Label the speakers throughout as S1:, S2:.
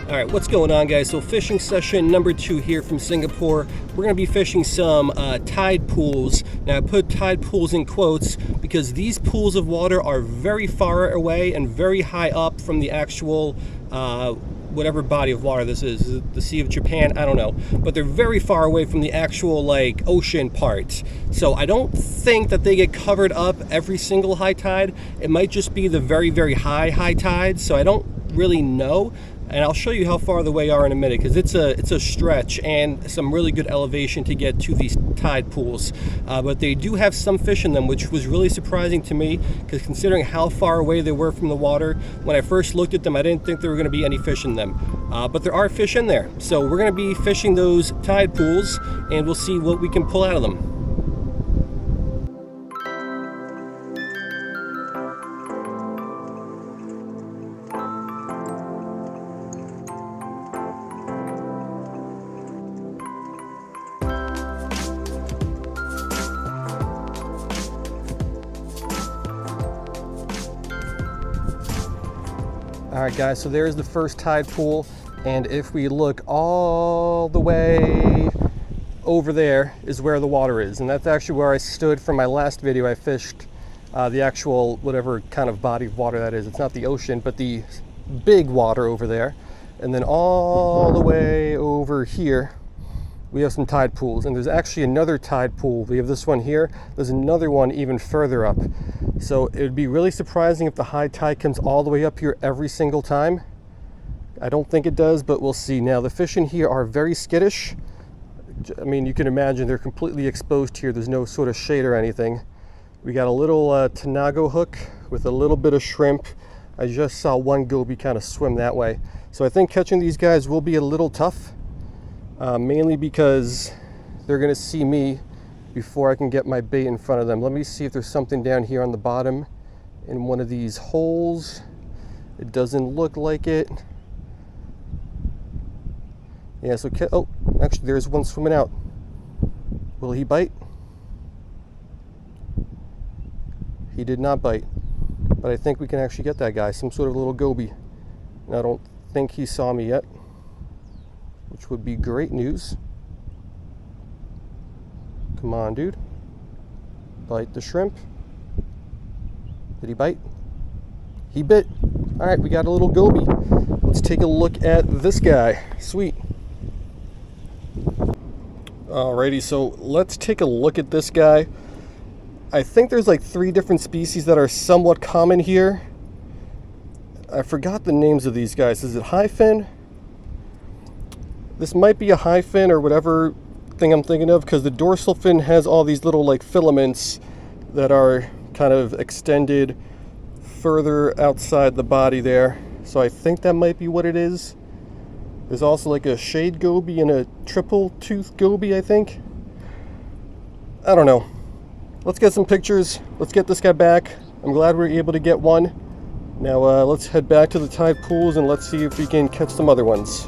S1: All right, what's going on, guys? So fishing session number 2 here from Singapore. We're gonna be fishing some tide pools. Now I put tide pools in quotes because these pools of water are very far away and very high up from the actual whatever body of water this is, the Sea of Japan, I don't know, but they're very far away from the actual like ocean part. So I don't think that they get covered up every single high tide. It might just be the very, very high tide. So I don't really know. And I'll show you how far the way are in a minute, because it's a stretch and some really good elevation to get to these tide pools. But they do have some fish in them, which was really surprising to me, because considering how far away they were from the water, when I first looked at them, I didn't think there were going to be any fish in them. But there are fish in there. So we're going to be fishing those tide pools, and we'll see what we can pull out of them. All right, guys, so there's the first tide pool, and if we look all the way over there is where the water is, and that's actually where I stood from my last video. I fished the actual whatever kind of body of water that is. It's not the ocean, but the big water over there. And then all the way over here we have some tide pools, and there's actually another tide pool. We have this one here. There's another one even further up. So it would be really surprising if the high tide comes all the way up here every single time. I don't think it does, but we'll see. Now the fish in here are very skittish. I mean, you can imagine they're completely exposed here. There's no sort of shade or anything. We got a little Tanago hook with a little bit of shrimp. I just saw one goby kind of swim that way. So I think catching these guys will be a little tough. Mainly because they're gonna see me before I can get my bait in front of them. Let me see if there's something down here on the bottom in one of these holes. It doesn't look like it. Yeah, so, oh, actually there's one swimming out. Will he bite? He did not bite, but I think we can actually get that guy, some sort of little goby. And I don't think he saw me yet, which would be great news. Come on, dude. Bite the shrimp. Did he bite? He bit. All right, we got a little goby. Let's take a look at this guy. Sweet. Alrighty, so let's take a look at this guy. I think there's like 3 different species that are somewhat common here. I forgot the names of these guys. Is it high fin? This might be a high fin or whatever thing I'm thinking of, because the dorsal fin has all these little like filaments that are kind of extended further outside the body there. So I think that might be what it is. There's also like a shade goby and a triple tooth goby, I think. I don't know. Let's get some pictures. Let's get this guy back. I'm glad we were able to get one. Now let's head back to the tide pools and let's see if we can catch some other ones.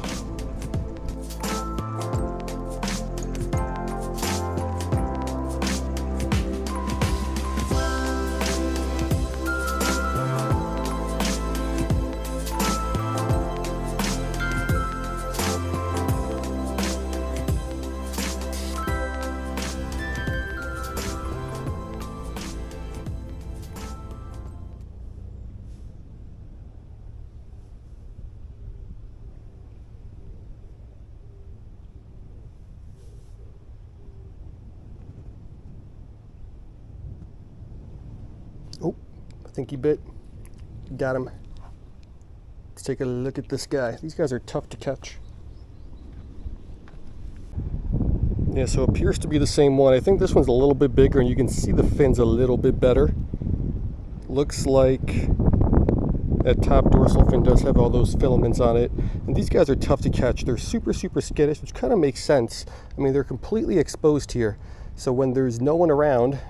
S1: Oh, I think he bit. Got him. Let's take a look at this guy. These guys are tough to catch. Yeah, so it appears to be the same one. I think this one's a little bit bigger and you can see the fins a little bit better. Looks like that top dorsal fin does have all those filaments on it. And these guys are tough to catch. They're super, super skittish, which kind of makes sense. I mean, they're completely exposed here. So when there's no one around,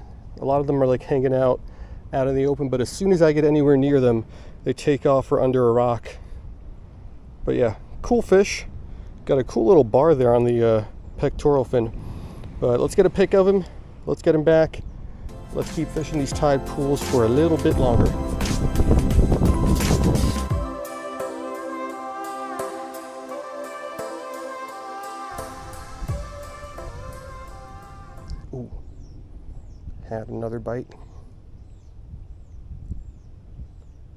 S1: a lot of them are like hanging out in the open, but as soon as I get anywhere near them, they take off or under a rock. But yeah, cool fish. Got a cool little bar there on the pectoral fin. But let's get a pic of him. Let's get him back. Let's keep fishing these tide pools for a little bit longer. Had another bite.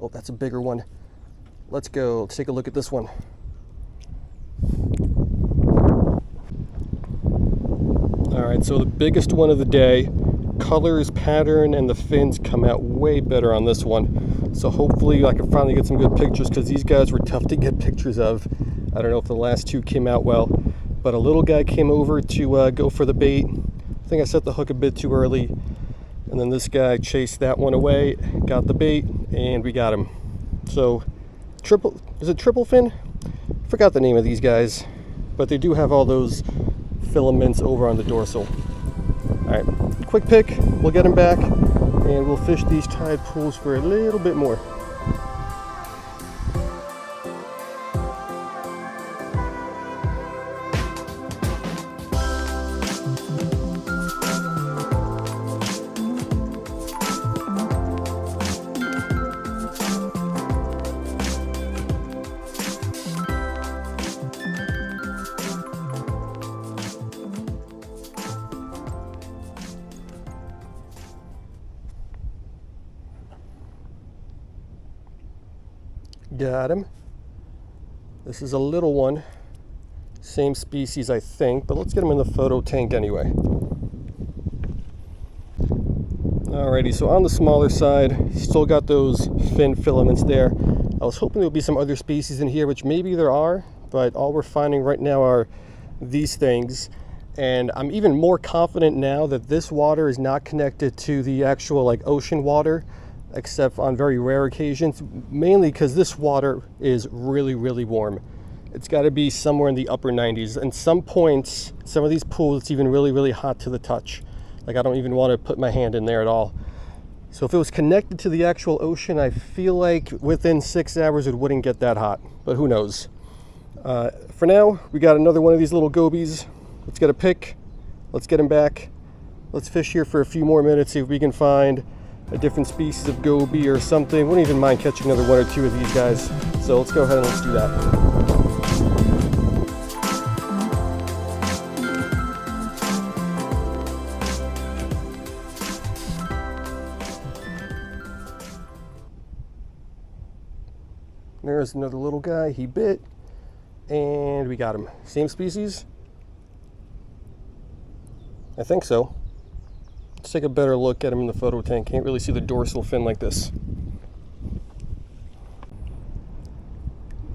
S1: Oh, that's a bigger one. Let's go. Let's take a look at this one. All right, so the biggest one of the day. Colors, pattern, and the fins come out way better on this one. So hopefully I can finally get some good pictures, because these guys were tough to get pictures of. I don't know if the last two came out well, but a little guy came over to go for the bait. I think I set the hook a bit too early, and then this guy chased that one away, got the bait, and we got him. So is it triple fin? Forgot the name of these guys, but they do have all those filaments over on the dorsal. All right, quick pick, we'll get him back, and we'll fish these tide pools for a little bit more. Got him. This is a little one. Same species, I think, but let's get him in the photo tank anyway. Alrighty, so on the smaller side, still got those fin filaments there. I was hoping there would be some other species in here, which maybe there are, but all we're finding right now are these things. And I'm even more confident now that this water is not connected to the actual ocean water, except on very rare occasions, mainly because this water is really, really warm. It's got to be somewhere in the upper 90s. And some points, some of these pools, it's even really, really hot to the touch. I don't even want to put my hand in there at all. So if it was connected to the actual ocean, I feel like within 6 hours it wouldn't get that hot, but who knows. For now, we got another one of these little gobies. Let's get a pick, let's get him back. Let's fish here for a few more minutes, see if we can find a different species of goby or something. Wouldn't even mind catching another one or two of these guys. So let's go ahead and let's do that. There's another little guy, he bit, and we got him. Same species? I think so. Let's take a better look at him in the photo tank. Can't really see the dorsal fin like this.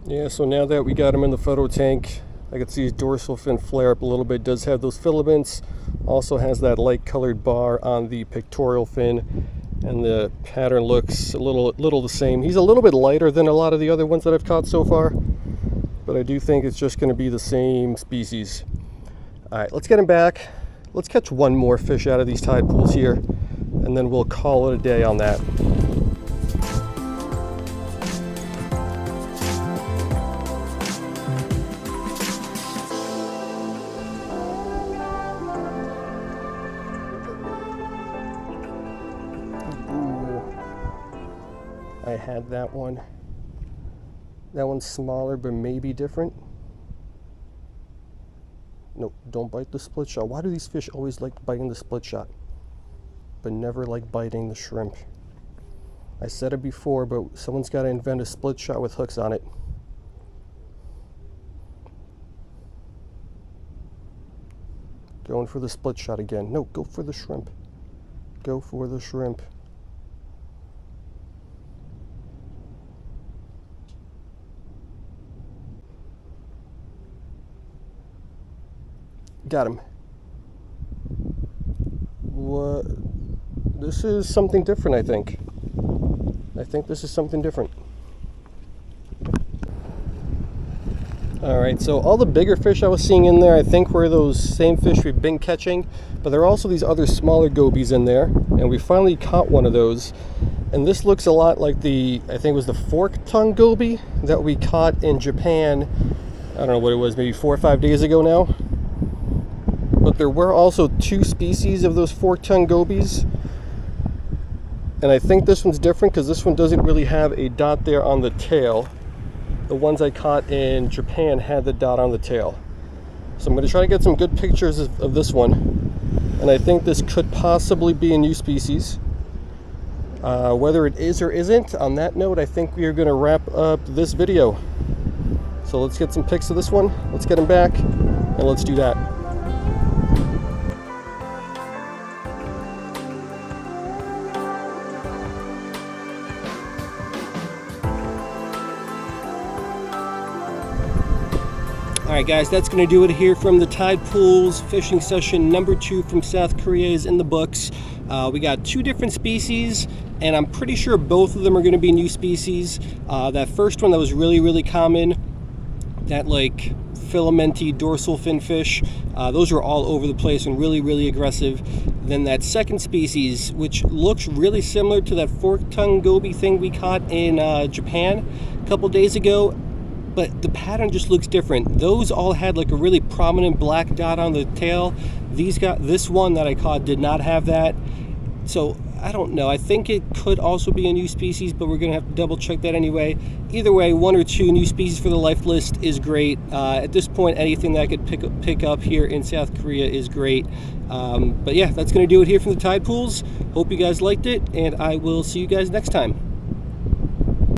S1: Yeah, so now that we got him in the photo tank, I can see his dorsal fin flare up a little bit. Does have those filaments. Also has that light colored bar on the pectoral fin, and the pattern looks a little the same. He's a little bit lighter than a lot of the other ones that I've caught so far, but I do think it's just going to be the same species. All right, let's get him back. Let's catch one more fish out of these tide pools here, and then we'll call it a day on that. Ooh, I had that one. That one's smaller, but maybe different. No, don't bite the split shot. Why do these fish always like biting the split shot, but never like biting the shrimp? I said it before, but someone's got to invent a split shot with hooks on it. Going for the split shot again. No, go for the shrimp. Go for the shrimp. Got him. What? This is something different, I think. I think this is something different. All right, so all the bigger fish I was seeing in there, I think were those same fish we've been catching, but there are also these other smaller gobies in there, and we finally caught one of those. And this looks a lot like I think it was the fork tongue goby that we caught in Japan. I don't know what it was, maybe 4 or 5 days ago now. But there were also two species of those fork-tongued gobies, and I think this one's different because this one doesn't really have a dot there on the tail. The ones I caught in Japan had the dot on the tail. So I'm going to try to get some good pictures of this one. and I think this could possibly be a new species. Whether it is or isn't, on that note, I think we are going to wrap up this video. So let's get some pics of this one, let's get him back, and let's do that. Alright guys, that's going to do it here from the tide pools. Fishing session number 2 from South Korea is in the books. We got 2 different species, and I'm pretty sure both of them are going to be new species. That first one that was really common, that like filamenty dorsal fin fish, those are all over the place and really aggressive. Then that second species, which looks really similar to that fork-tongue goby thing we caught in Japan a couple days ago, but the pattern just looks different. Those all had like a really prominent black dot on the tail. This one that I caught did not have that. So I don't know. I think it could also be a new species, but we're gonna have to double check that anyway. Either way, 1 or 2 new species for the life list is great. At this point, anything that I could pick up here in South Korea is great. But yeah, that's gonna do it here from the tide pools. Hope you guys liked it, and I will see you guys next time.